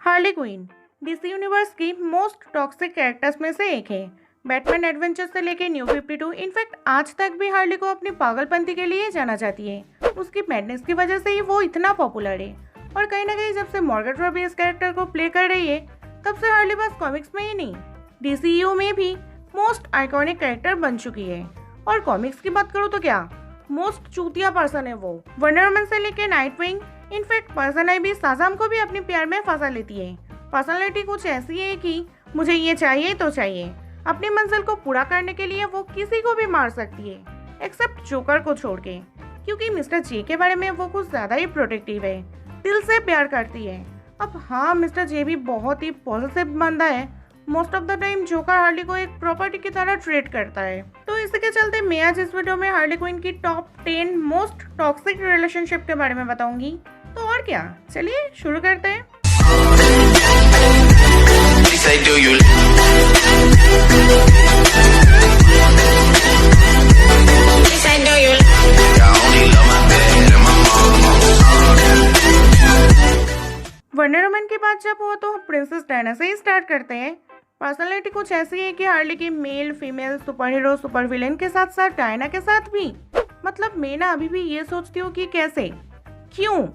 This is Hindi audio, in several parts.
हार्ली क्विन डीसी यूनिवर्स की मोस्ट टॉक्सिक कैरेक्टर्स में से एक है। बैटमैन एडवेंचर से लेके न्यू 52 इनफैक्ट आज तक भी हार्ली को अपनी पागलपंती के लिए जाना जाती है। उसकी मैडनेस की वजह से ही वो इतना पॉपुलर है और कहीं ना कहीं जब से मॉर्गेट रॉबी इस कैरेक्टर को प्ले कर रही है तब से हार्ली बस कॉमिक्स में ही नहीं डीसीयू में भी मोस्ट आइकॉनिक कैरेक्टर बन चुकी है। और कॉमिक्स की बात करूँ तो क्या मोस्ट चूतिया पर्सन है वो। वंडर वुमन से लेके नाइटविंग इनफैक्ट पर्सन आई भी साजाम को भी अपने प्यार में फंसा लेती है। पर्सनालिटी कुछ ऐसी है कि मुझे ये चाहिए तो चाहिए। अपनी मंजिल को पूरा करने के लिए वो किसी को भी मार सकती है एक्सेप्ट जोकर को छोड़ के, क्योंकि मिस्टर जे के बारे में वो कुछ ज्यादा ही प्रोटेक्टिव है, दिल से प्यार करती है। अब हाँ, मिस्टर जे भी बहुत ही पॉजिटिव बंदा है। Most of the time joker Harley को एक प्रॉपर्टी की तरह ट्रीट करता है। तो इसी के चलते मैं आज इस वीडियो में हार्ली क्विन की टॉप 10 मोस्ट टॉक्सिक रिलेशनशिप के बारे में बताऊंगी। तो और क्या, चलिए शुरू करते हैं। वंडर वुमन की बात जब हो तो प्रिंसेस डायना से ही स्टार्ट करते हैं। पर्सनालिटी कुछ ऐसी है कि हार्ली की male female super hero super villain के साथ साथ डायना के साथ भी, मतलब मैं ना अभी भी ये सोचती हूँ कि कैसे, क्यों,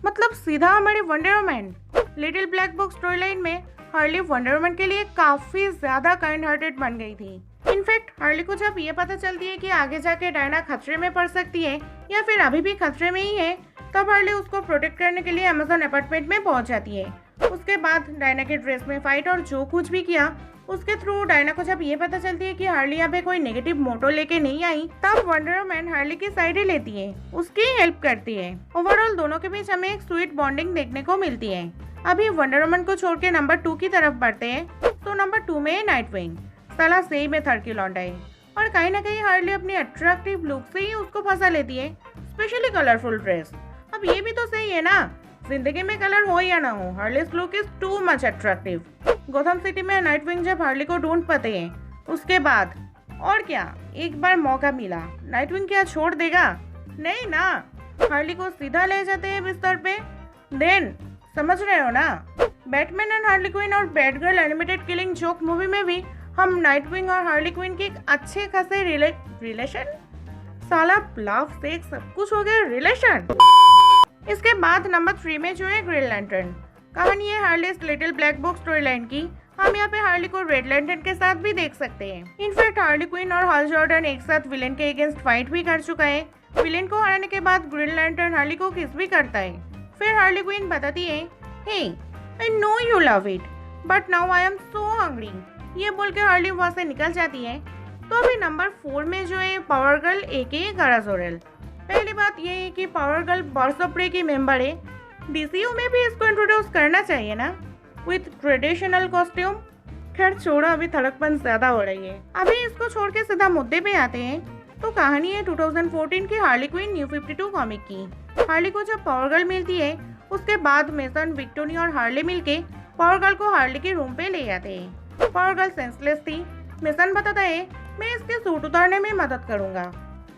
मतलब सीधा हमारे wonder woman little black book story line में हार्ली वंडर वुमन के लिए काफी ज्यादा काइंड हार्टेड बन गई थी। इनफैक्ट हार्ली को जब ये पता चलती है कि आगे जाके डायना खतरे में पड़ सकती है या फिर अभी भी खतरे में ही है, तब हार्ली उसको प्रोटेक्ट करने के लिए अमेज़न अपार्टमेंट में पहुंच जाती है। उसके बाद डायना के ड्रेस में फाइट और जो कुछ भी किया उसके थ्रू डायना को जब ये पता चलती है कि हार्ली यहाँ पे कोई नेगेटिव मोटो लेके नहीं आई, तब वंडर वुमन हार्ली की साइड ही लेती है, उसकी हेल्प करती है। ओवरऑल दोनों के बीच हमें एक स्वीट बॉन्डिंग देखने को मिलती है। अभी वंडर वुमन को छोड़ के नंबर 2 की तरफ बढ़ते हैं। तो नंबर 2 में है नाइटविंग। साला सही में थर्ड की लौंडा है और कहीं ना कहीं हार्ली अपनी अट्रैक्टिव लुक से ही उसको फंसा लेती है, स्पेशली कलरफुल ड्रेस। अब ये भी तो सही है ना, जिंदगी में कलर हो या ना हो, Harley's look is too much attractive. Gotham city में नाइटविंग जब हार्ली को ढूंढ पाते हैं उसके बाद और क्या, एक बार मौका मिला, नाइटविंग क्या छोड़ देगा? नहीं ना, हार्ली को सीधा ले जाते हैं बिस्तर पे। देन समझ रहे हो ना, बैटमैन एंड हार्ली क्विन और bad girl animated killing joke movie में भी हम नाइटविंग और हार्ली क्विन के एक अच्छे खासे रिलेशन, साला ब्लाफ सेक्स सब कुछ हो गया रिलेशन। इसके बाद नंबर 3 में जो है ग्रीन लैंटर्न। कहानी है Harley's little black book story line की। हम यहाँ पे हार्ली को रेड लैंटर्न के साथ भी देख सकते हैं। इनफैक्ट हार्ली क्विन और हल जॉर्डन एक साथ विलेन के अगेंस्ट फाइट भी कर चुका है। विलेन को हराने के बाद ग्रीन लैंटर्न हार्ली को किस भी करता है। फिर हार्ली क्विन बताती है, hey I know you love it but now I am so hungry. ये बोल के हार्ली वहाँ से निकल जाती है। तो अभी नंबर 4 में जो है पावर गर्ल एके गारा जोरेल। पहली बात ये है कि Power Girl Birds of Prey की मेंबर है। डीसीयू में भी इसको इंट्रोड्यूस करना चाहिए ना, विथ ट्रेडिशनल कॉस्ट्यूम। खैर छोड़ो, अभी थड़कपन ज्यादा हो रही है। अभी इसको छोड़ के सीधा मुद्दे पे आते हैं। तो कहानी है 2014 की हार्ली क्विन न्यू 52 कॉमिक की। हार्ली को जब पावर गर्ल मिलती है उसके बाद मेसन विक्टोनी और हार्ली मिलके पावर गर्ल को हार्ली के रूम पे ले जाते हैं। पावर गर्ल सेंसलेस थी। मेसन बताता है, मैं इसके सूट उतारने में मदद करूंगा।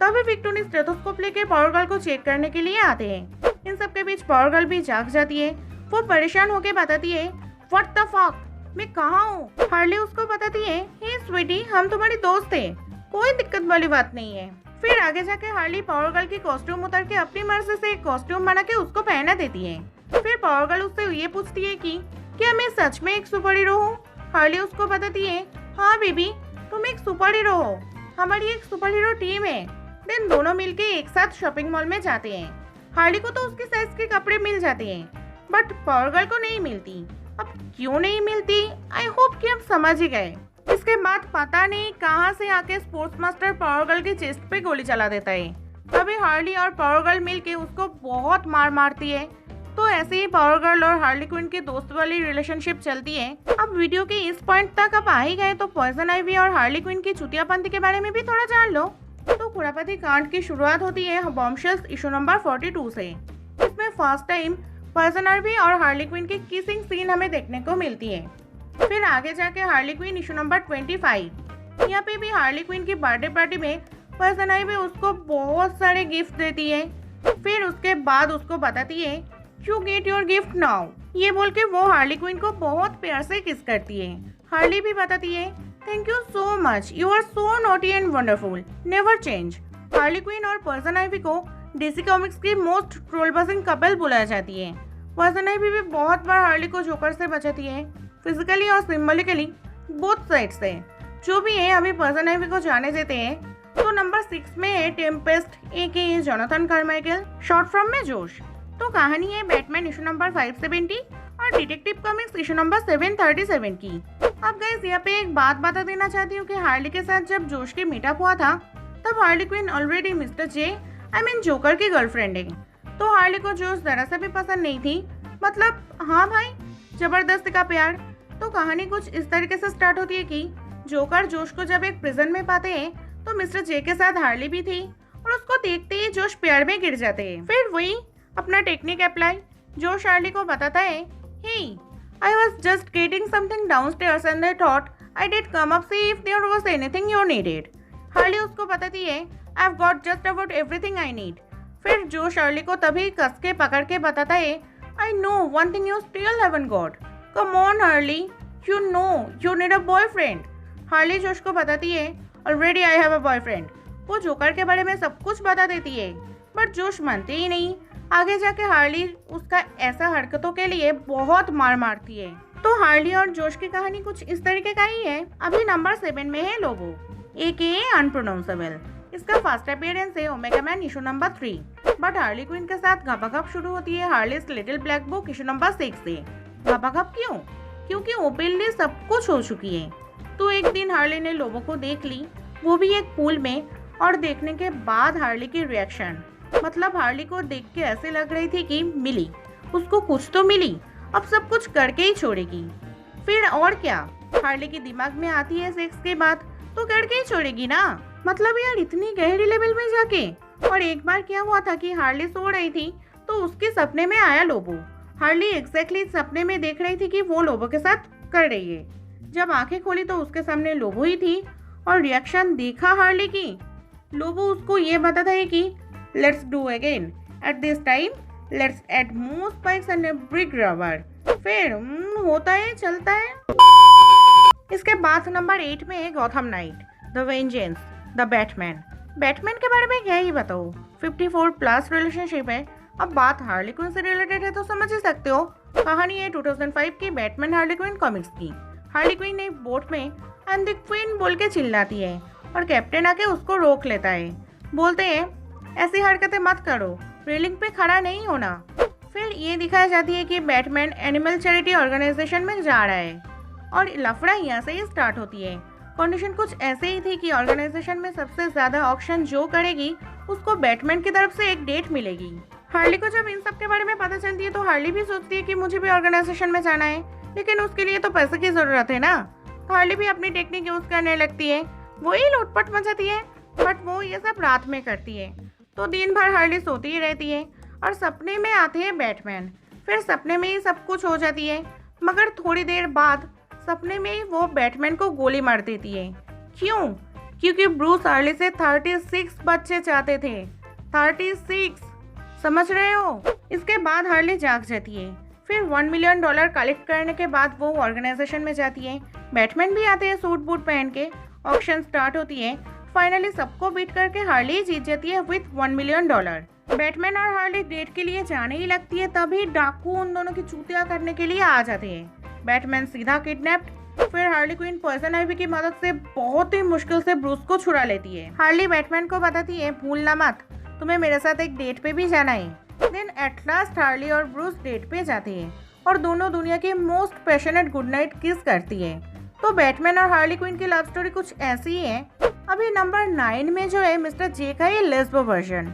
तभी विक्टोनी स्टेथोस्कोप लेके पावर गर्ल को चेक करने के लिए आते हैं। इन सब के बीच पावर गर्ल भी जाग जाती है। वो परेशान होके बताती है, व्हाट द फक, मैं कहाँ हूँ? हार्ली उसको बताती है, हे स्वीटी, हम तुम्हारी दोस्त हैं, कोई दिक्कत वाली बात नहीं है। फिर आगे जाके हार्ली पावर गर्ल की कॉस्ट्यूम उतार के अपनी मर्जी से एक कॉस्ट्यूम बना के उसको पहना देती है। फिर पावर गर्ल उससे ये पूछती है कि क्या मैं सच में एक सुपर हीरो हूँ? हार्ली उसको बताती है, हाँ बेबी, तुम एक सुपर हीरो हो, हमारी एक सुपर हीरो टीम है। देन दोनों मिलके एक साथ शॉपिंग मॉल में जाते हैं। हार्ली को तो उसके साइज के कपड़े मिल जाते हैं बट पावर गर्ल को नहीं मिलती। अब क्यों नहीं मिलती, आई होप कि आप समझ ही गए। इसके बाद पता नहीं कहां से आके स्पोर्ट्स मास्टर पावर गर्ल के चेस्ट पे गोली चला देता है। तभी हार्ली और पावर गर्ल मिलके उसको बहुत मार मारती है। तो ऐसे ही पावर गर्ल और हार्ली क्विन की दोस्त वाली रिलेशनशिप चलती है। अब वीडियो के इस पॉइंट तक आप आ ही गए तो पॉइजन आइवी और हार्ली क्विन की चुतियापंथी के बारे में भी थोड़ा जान लो। तो खुरापति कांड की शुरुआत होती है बॉम्बशेल्स इशू नंबर 42 से। इसमें फर्स्ट टाइम पॉइजन आइवी और हार्ली क्विन की किसिंग सीन हमें देखने को मिलती है। फिर आगे जाके हार्ली क्विन इशू नंबर 25, यहाँ पे भी हार्ली क्विन की बर्थडे पार्टी में पॉइजन आइवी उसको बहुत सारे गिफ्ट देती है। फिर उसके बाद उसको बताती है, you get your gift now. ये बोल के वो हार्ली क्विन को बहुत प्यार से किस करती है। हार्ली भी बताती है, thank you so much, you are so naughty and wonderful, never change. Harley Quinn और पर्सन आइवी को डीसी कॉमिक्स की मोस्ट ट्रोल बजिंग कपल बुलाया जाती है। पर्सन आइवी भी बहुत बार हार्ली को जोकर से बचाती है, फिजिकली और सिंबॉलिकली बोथ साइड से। जो भी है, अभी पर्सन आइवी को जाने देते हैं। तो नंबर 6 में है टेम्पेस्ट एके जोनाथन कार्माइकेल, शॉर्ट फॉर्म में जोश। तो कहानी है बैटमैन इशू नंबर 570 और डिटेक्टिव कॉमिक्स इशू नंबर 737 की। अब गाइस यहाँ पे एक बात बता देना चाहती हूँ कि हार्ली के साथ जब जोश की मीटअप हुआ था तब Harley Quinn already Mister J I mean Joker की गर्लफ्रेंड है। तो हार्ली को जोश जरा से भी पसंद नहीं थी, मतलब हाँ भाई जबरदस्ती का प्यार। तो कहानी कुछ इस तरीके से स्टार्ट होती है कि जोकर जोश को जब एक प्रिजन में पाते हैं तो मिस्टर जे के साथ हार्ली भी थी और उसको देखते ही जोश प्यार में गिर जाते हैं। फिर वही अपना टेक्निक अप्लाई जोश हार्ली को बताता है, हे I was just getting something downstairs and I thought I did come up see if there was anything you needed. Harley उसको बताती है, I've got just about everything I need. फिर जोश हार्ली को तभी कस के पकड़ के बताता है, I know one thing you still haven't got. Come on Harley, you know you need a boyfriend. Harley जोश को बताती है, Already I have a boyfriend. वो जोकर के बारे में सब कुछ बता देती है, बट जोश मानते ही नहीं। आगे जाके हार्ली उसका ऐसा हरकतों के लिए बहुत मार मारती है। तो हार्ली और जोश की कहानी कुछ इस तरीके का ही है। अभी नंबर 7 में है लोबो एके अनप्रोनाउंसेबल। इसका फर्स्ट अपीयरेंस है Omega man issue number 3, but Harley Quinn के साथ घपाघप शुरू होती है Harley's little black book issue number 6 से। घपाघप क्यों? क्योंकि ओपनली सब कुछ हो चुकी है। तो एक दिन हार्ली ने लोबो को देख ली, वो भी एक पूल में, और देखने के बाद हार्ली की रिएक्शन, मतलब हार्ली को देख के ऐसे लग रही थी कि मिली उसको कुछ तो मिली, अब सब कुछ करके ही छोड़ेगी। फिर और क्या, हार्ली के दिमाग में आती है सेक्स के बाद तो करके ही छोड़ेगी ना, मतलब यार इतनी गहरी लेवल में जाके। और एक बार क्या हुआ था कि हार्ली सो रही थी तो उसके सपने में आया लोबो। हार्ली एग्जैक्टली सपने में देख रही थी कि वो लोबो के साथ कर रही है। जब आंखें खोली तो उसके सामने लोबो ही थी और रिएक्शन देखा हार्ली की। लोबो उसको ये बताता है कि Let's do again. At this time, let's add more spikes and a brick rubber. फिर होता है, चलता है। इसके बाद नंबर 8 में है Gotham night, the vengeance, the Batman. Batman के बारे में क्या ही बताओ, 54+ रिलेशनशिप है। अब बात हार्ली क्विन से रिलेटेड है तो समझ ही सकते हो। कहानी है 2005 की बैटमैन हार्ली क्विन कॉमिक्स की। हार्ली क्विन एक बोट में आई एम द क्वीन बोल के चिल्लाती है और कैप्टन आके उसको रोक लेता है। बोलते हैं ऐसी हरकतें मत करो, रेलिंग पे खड़ा नहीं होना। फिर ये दिखाई जाती है कि बैटमैन एनिमल चैरिटी ऑर्गेनाइजेशन में जा रहा है और लफड़ा यहाँ से ही स्टार्ट होती है। कंडीशन कुछ ऐसे ही थी कि ऑर्गेनाइजेशन में सबसे ज्यादा ऑक्शन जो करेगी उसको बैटमैन की तरफ से एक डेट मिलेगी। हार्ली को जब इन सब के बारे में पता चलती है तो हार्ली भी सोचती है कि मुझे भी ऑर्गेनाइजेशन में जाना है, लेकिन उसके लिए तो पैसे की जरूरत है ना। हार्ली भी अपनी टेक्निक यूज करने लगती है, वही लूटपट मचाती है, बट वो ये सब रात में करती है। तो दिन भर हार्ली सोती ही रहती है और सपने में आते हैं बैटमैन। फिर सपने में ही सब कुछ हो जाती है, मगर थोड़ी देर बाद सपने में ही वो बैटमैन को गोली मार देती है। क्यों? क्योंकि ब्रूस हार्ली से 36 बच्चे चाहते थे। 36, समझ रहे हो? इसके बाद हार्ली जाग जाती है। फिर $1 मिलियन कलेक्ट करने के बाद वो ऑर्गेनाइजेशन में जाती है। बैटमैन भी आते हैं सूट बूट पहन के। ऑक्शन स्टार्ट होती है। फाइनली सबको बीट करके हार्ली जीत जाती है विथ $1 मिलियन। बैटमैन और हार्ली डेट के लिए जाने ही लगती है, तभी डाकू उन दोनों की चूतिया करने के लिए आ जाते हैं। बैटमैन सीधा किडनैप्ड। फिर हार्ली क्विन पर्सन आइवी की मदद से बहुत ही मुश्किल से ब्रूस को छुड़ा लेती है। हार्ली बैटमैन को बताती है, भूलना मत, तुम्हें मेरे साथ एक डेट पे भी जाना है। देन एट लास्ट हार्ली और ब्रूस डेट पे जाते हैं और दोनों दुनिया की मोस्ट पैशनेट गुड नाइट किस करती है। तो बैटमैन और हार्ली क्विन की लव स्टोरी कुछ ऐसी ही है। अभी नंबर 9 में जो है मिस्टर जे का ये लेस्बो वर्जन,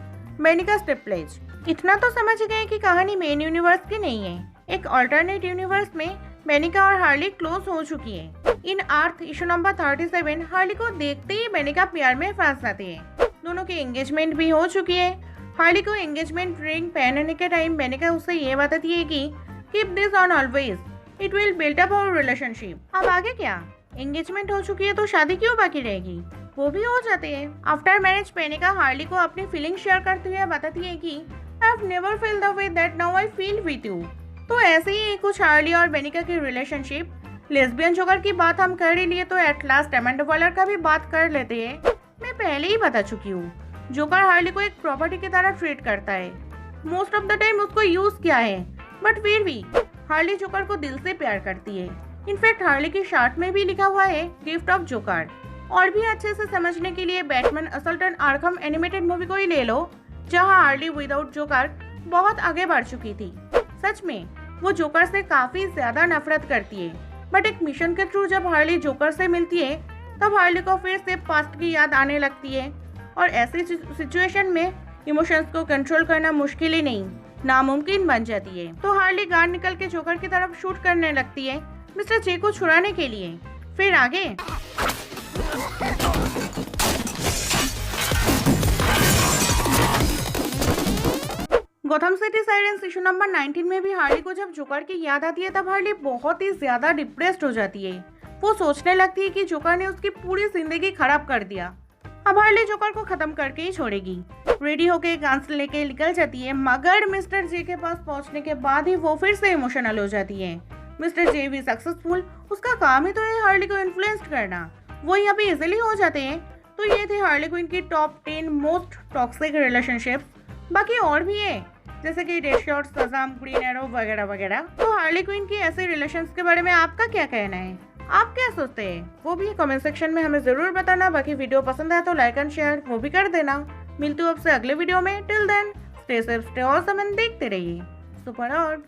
बेनिका स्टिप्लेज। इतना तो समझ गए कि कहानी मेन यूनिवर्स की नहीं है। एक अल्टरनेट यूनिवर्स में बेनिका और हार्ली क्लोज हो चुकी है। इन अर्थ इशू नंबर 37 हार्ली को देखते ही बेनिका प्यार में फंस जाती है। दोनों की एंगेजमेंट भी हो चुकी है। हार्ली को एंगेजमेंट रिंग पहनने के टाइम बेनिका उससे ये बताती है कि keep this on always, it will build up our relationship. अब आगे क्या? एंगेजमेंट हो चुकी है तो शादी क्यों बाकी रहेगी? वो भी हो जाते हैं। आफ्टर मैरिज बेनिका हार्ली को अपनी फीलिंग शेयर करते हुए बताती है कि I have never feel the way that now I feel with you. तो ऐसे ही कुछ हार्ली और बेनिका की रिलेशनशिप, लेस्बियन जोकर की बात हम कर ही लिए तो एट लास्ट अमेंडा वॉलर का भी बात कर लेते हैं। मैं पहले ही बता चुकी हूँ, जोकर हार्ली को एक प्रॉपर्टी की तरह ट्रीट करता है। मोस्ट ऑफ द टाइम उसको यूज किया है, बट फिर भी हार्ली जोकर को दिल से प्यार करती है। इनफैक्ट हार्ली की शर्ट में भी लिखा हुआ है गिफ्ट ऑफ जोकर। और भी अच्छे से समझने के लिए बैटमैन असल्टन आर्कम एनिमेटेड मूवी को ही ले लो, जहां हार्ली विदाउट जोकर बहुत आगे बढ़ चुकी थी। सच में वो जोकर से काफी ज्यादा नफरत करती है, बट एक मिशन के थ्रू जब हार्ली जोकर से मिलती है तब हार्ली को फिर से पास्ट की याद आने लगती है। और ऐसी सिचुएशन में इमोशंस को कंट्रोल करना मुश्किल ही नहीं, नामुमकिन बन जाती है। तो हार्ली गार्ड निकल के जोकर की तरफ शूट करने लगती है मिस्टर जे को छुड़ाने के लिए। फिर आगे Gotham city sirens issue number 19 में भी हार्ली को जब जोकर की याद आती है तब हार्ली बहुत ही ज्यादा डिप्रेस्ड हो जाती है। वो सोचने लगती है कि जोकर ने उसकी पूरी जिंदगी खराब कर दिया। अब हार्ली जोकर को खत्म करके ही छोड़ेगी। रेडी होके गन्स लेके निकल जाती है, मगर मिस्टर जे के पास पहुंचने के बाद ही वो फिर से इमोशनल हो जाती है। मिस्टर जे भी सक्सेसफुल, उसका काम ही तो है हार्ली को इन्फ्लुएंस करना, वो यहाँ पे इजिली हो जाते हैं। तो ये थे हार्ली क्विन की टॉप 10 मोस्ट टॉक्सिक रिलेशनशिप्स। बाकी और भी है, जैसे कि डेडशॉट, शज़ाम, ग्रीन एरो वगैरह वगैरह। तो हार्ली क्विन की ऐसे रिलेशंस के बारे में आपका क्या कहना है, आप क्या सोचते हैं, वो भी कमेंट सेक्शन में हमें जरूर बताना। बाकी वीडियो पसंद आया तो लाइक एंड शेयर वो भी कर देना। मिलती हूँ आपसे अगले वीडियो में। Till then stay safe, stay awesome and देखते रहिए सुपर ऑड।